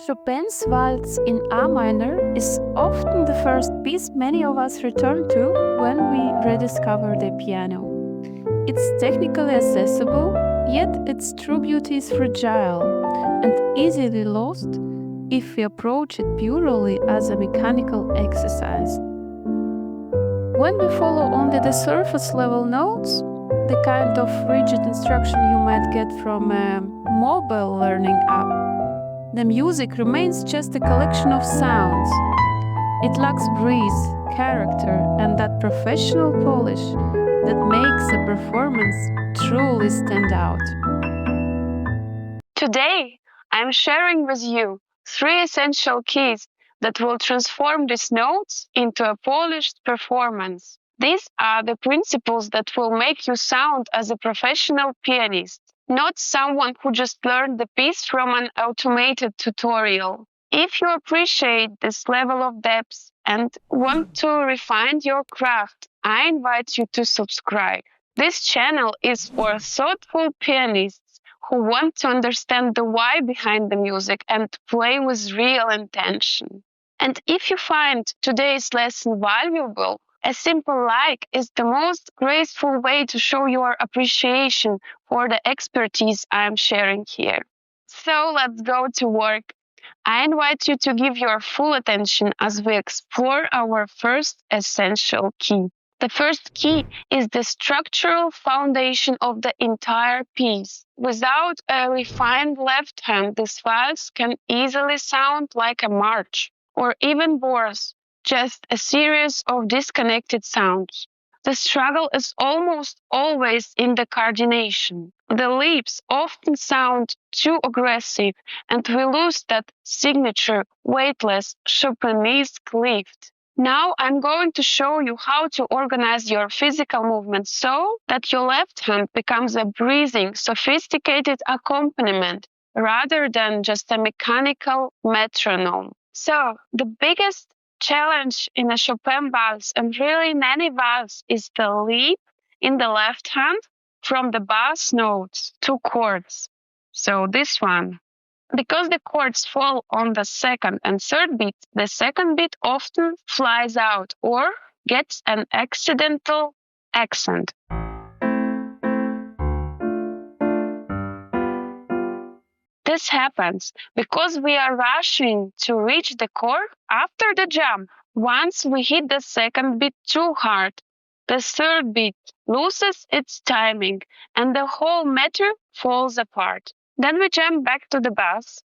Chopin's Waltz in A minor is often the first piece many of us return to when we rediscover the piano. It's technically accessible, yet its true beauty is fragile and easily lost if we approach it purely as a mechanical exercise. When we follow only the surface level notes, the kind of rigid instruction you might get from a mobile learning app, the music remains just a collection of sounds. It lacks breeze, character, and that professional polish that makes a performance truly stand out. Today, I'm sharing with you 3 essential keys that will transform these notes into a polished performance. These are the principles that will make you sound as a professional pianist, not someone who just learned the piece from an automated tutorial. If you appreciate this level of depth and want to refine your craft, I invite you to subscribe. This channel is for thoughtful pianists who want to understand the why behind the music and play with real intention. And if you find today's lesson valuable, a simple like is the most graceful way to show your appreciation for the expertise I am sharing here. So let's go to work. I invite you to give your full attention as we explore our first essential key. The first key is the structural foundation of the entire piece. Without a refined left hand, this waltz can easily sound like a march, or even worse, just a series of disconnected sounds. The struggle is almost always in the coordination. The leaps often sound too aggressive, and we lose that signature, weightless Chopinese lift. Now I'm going to show you how to organize your physical movements so that your left hand becomes a breathing, sophisticated accompaniment rather than just a mechanical metronome. So the biggest challenge in a Chopin waltz and really in any waltz is the leap in the left hand from the bass notes to chords. So this one. Because the chords fall on the second and third beat, the second beat often flies out or gets an accidental accent. This happens because we are rushing to reach the chord after the jump. Once we hit the second beat too hard, the third beat loses its timing and the whole matter falls apart. Then we jump back to the bass,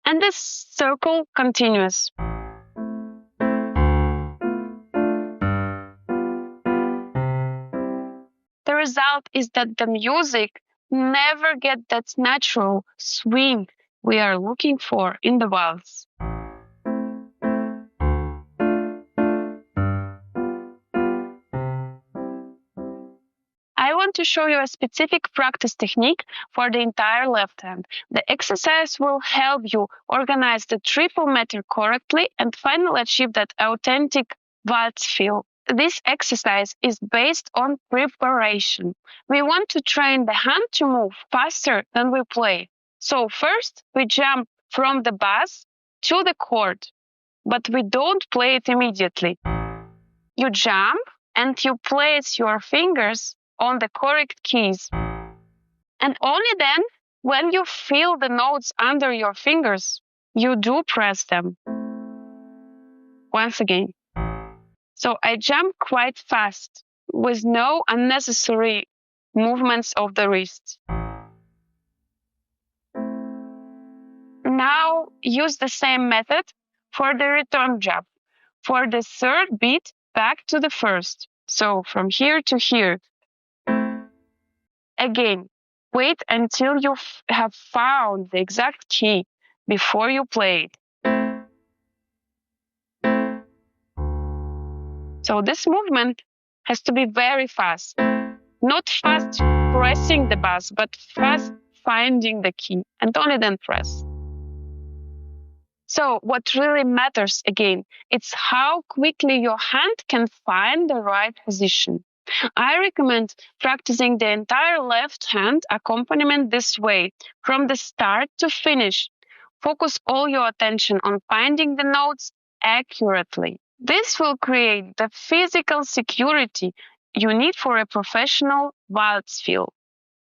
and this circle continues. The result is that the music never gets that natural swing we are looking for in the waltz. I want to show you a specific practice technique for the entire left hand. The exercise will help you organize the triple meter correctly and finally achieve that authentic waltz feel. This exercise is based on preparation. We want to train the hand to move faster than we play. So first, we jump from the bass to the chord, but we don't play it immediately. You jump and you place your fingers on the correct keys. And only then, when you feel the notes under your fingers, you do press them. Once again. So I jump quite fast with no unnecessary movements of the wrists. Now use the same method for the return jump. For the third beat, back to the first. So from here to here. Again, wait until you have found the exact key before you play it. So this movement has to be very fast. Not fast pressing the bass, but fast finding the key and only then press. So what really matters again, it's how quickly your hand can find the right position. I recommend practicing the entire left hand accompaniment this way, from the start to finish. Focus all your attention on finding the notes accurately. This will create the physical security you need for a professional waltz feel.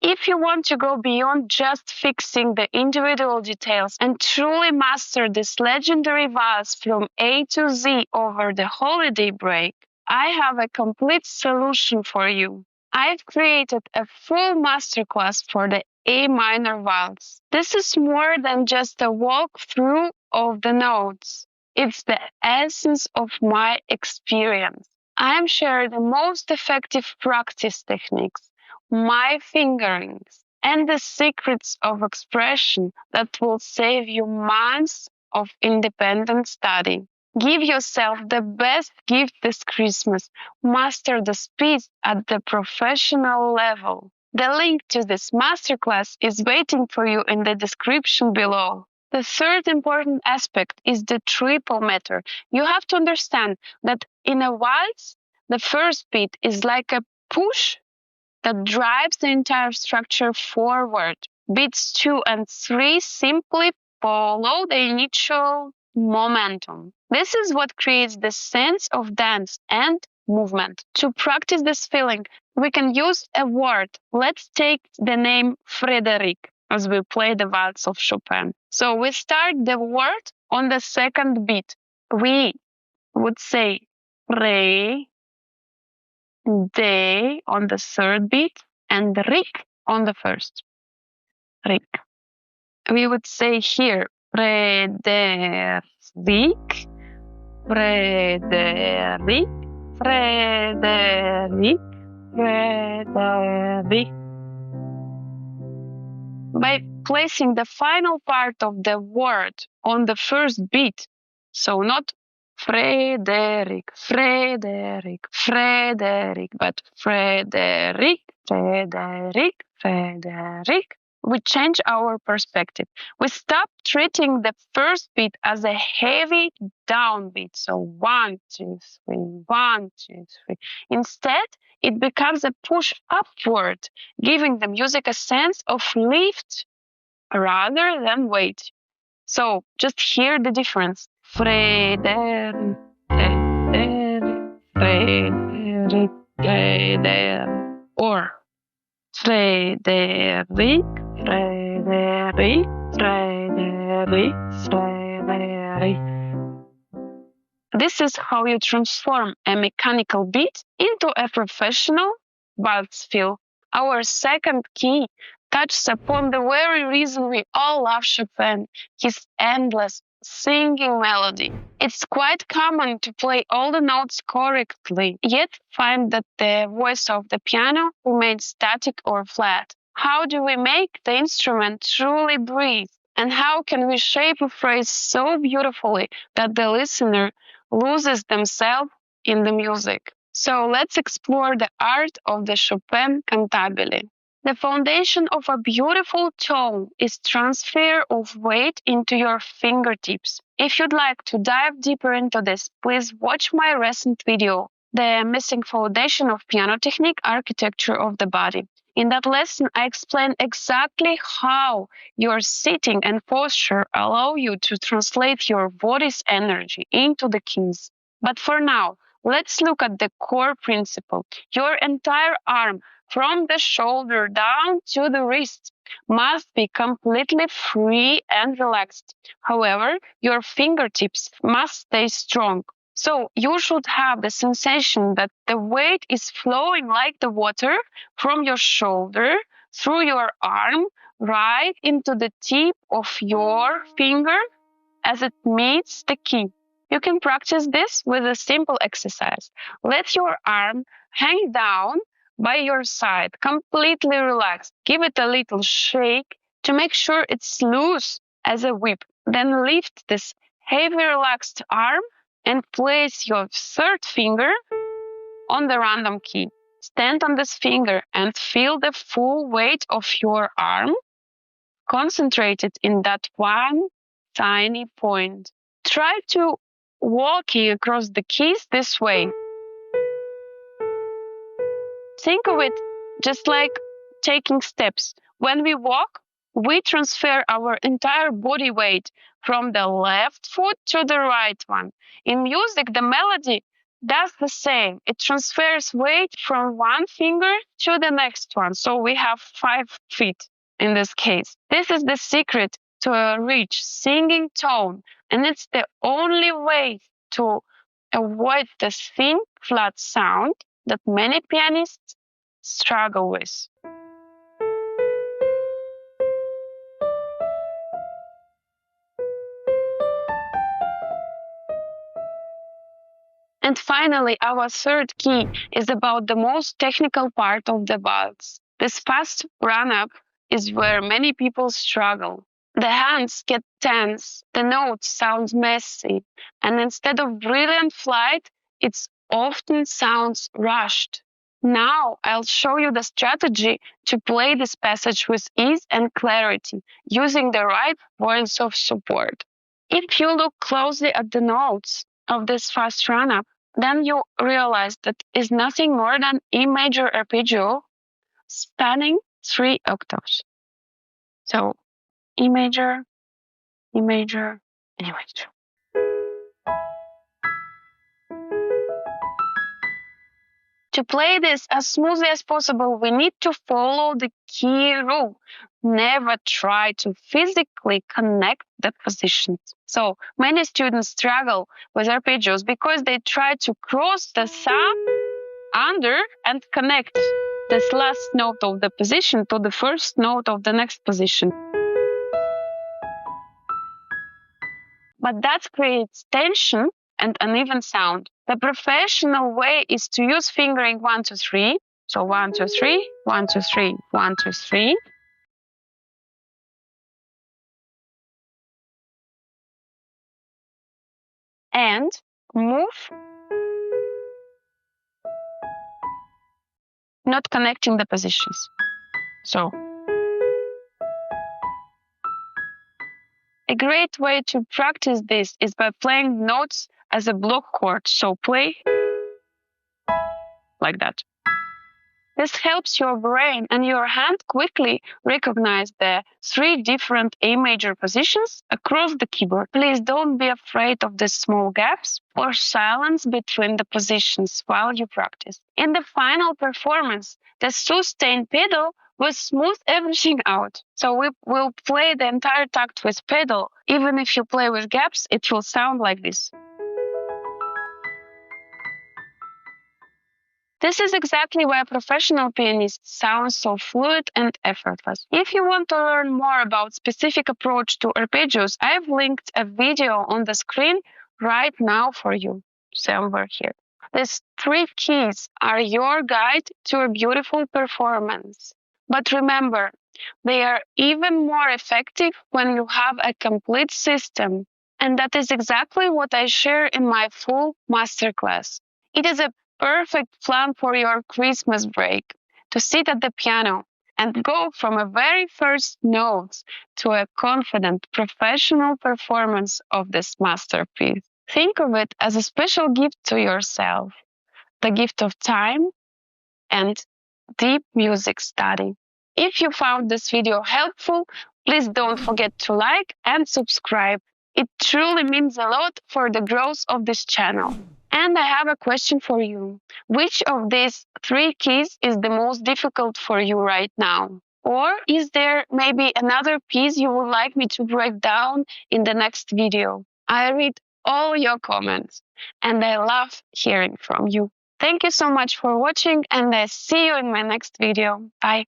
If you want to go beyond just fixing the individual details and truly master this legendary waltz from A to Z over the holiday break, I have a complete solution for you. I've created a full masterclass for the A minor waltz. This is more than just a walkthrough of the notes. It's the essence of my experience. I'm sharing the most effective practice techniques, my fingerings, and the secrets of expression that will save you months of independent study. Give yourself the best gift this Christmas. Master the speed at the professional level. The link to this masterclass is waiting for you in the description below. The third important aspect is the triple meter. You have to understand that in a waltz, the first beat is like a push that drives the entire structure forward. Beats 2 and 3 simply follow the initial momentum. This is what creates the sense of dance and movement. To practice this feeling, we can use a word. Let's take the name Frederic as we play the waltz of Chopin. So we start the word on the second beat. We would say Re, De on the third beat, and Rick on the first. Rick. We would say here Frederic, Frederic, Frederic, Frederic. By placing the final part of the word on the first beat, so not Frederic, Frederic, Frederic, but Frederic, Frederic, Frederic, we change our perspective. We stop treating the first beat as a heavy downbeat. So 1, 2, 3, 1, 2, 3. Instead, it becomes a push upward, giving the music a sense of lift rather than weight. So just hear the difference. Frederic, Frederic, Frederic, or Frederic, Frederic, Frederic, Frederic. This is how you transform a mechanical beat into a professional waltz feel. Our second key touches upon the very reason we all love Chopin, his endless singing melody. It's quite common to play all the notes correctly, yet find that the voice of the piano remains static or flat. How do we make the instrument truly breathe? And how can we shape a phrase so beautifully that the listener loses themselves in the music? So let's explore the art of the Chopin cantabile. The foundation of a beautiful tone is transfer of weight into your fingertips. If you'd like to dive deeper into this, please watch my recent video, The Missing Foundation of Piano Technique, Architecture of the Body. In that lesson, I explain exactly how your sitting and posture allow you to translate your body's energy into the keys. But for now, let's look at the core principle. Your entire arm, from the shoulder down to the wrist, must be completely free and relaxed. However, your fingertips must stay strong. So you should have the sensation that the weight is flowing like the water from your shoulder through your arm right into the tip of your finger as it meets the key. You can practice this with a simple exercise. Let your arm hang down by your side, completely relaxed. Give it a little shake to make sure it's loose as a whip. Then lift this heavy relaxed arm and place your third finger on the random key. Stand on this finger and feel the full weight of your arm concentrated in that one tiny point. Try to walking across the keys this way. Think of it just like taking steps. When we walk, we transfer our entire body weight from the left foot to the right one. In music, the melody does the same. It transfers weight from one finger to the next one. So we have 5 feet in this case. This is the secret to a rich singing tone, and it's the only way to avoid the thin, flat sound that many pianists struggle with. And finally, our third key is about the most technical part of the waltz. This fast run-up is where many people struggle. The hands get tense, the notes sound messy, and instead of brilliant flight, it often sounds rushed. Now I'll show you the strategy to play this passage with ease and clarity, using the right points of support. If you look closely at the notes of this fast run-up, then you realize that is nothing more than E major arpeggio spanning 3 octaves. So E major, E major, E major. To play this as smoothly as possible, we need to follow the key rule. Never try to physically connect the positions. So many students struggle with arpeggios because they try to cross the thumb under and connect this last note of the position to the first note of the next position. But that creates tension and uneven sound. The professional way is to use fingering 1, 2, 3. So 1, 2, 3, 1, 2, 3, 1, 2, 3. And move, not connecting the positions. So a great way to practice this is by playing notes as a block chord. So play like that. This helps your brain and your hand quickly recognize the 3 different A major positions across the keyboard. Please don't be afraid of the small gaps or silence between the positions while you practice. In the final performance, the sustain pedal will smooth everything out. So we will play the entire tact with pedal. Even if you play with gaps, it will sound like this. This is exactly why professional pianists sound so fluid and effortless. If you want to learn more about specific approach to arpeggios, I've linked a video on the screen right now for you, somewhere here. These 3 keys are your guide to a beautiful performance. But remember, they are even more effective when you have a complete system. And that is exactly what I share in my full masterclass. It is a perfect plan for your Christmas break, to sit at the piano and go from a very first notes to a confident professional performance of this masterpiece. Think of it as a special gift to yourself, the gift of time and deep music study. If you found this video helpful, please don't forget to like and subscribe. It truly means a lot for the growth of this channel. And I have a question for you. Which of these 3 keys is the most difficult for you right now? Or is there maybe another piece you would like me to break down in the next video? I read all your comments and I love hearing from you. Thank you so much for watching and I see you in my next video. Bye.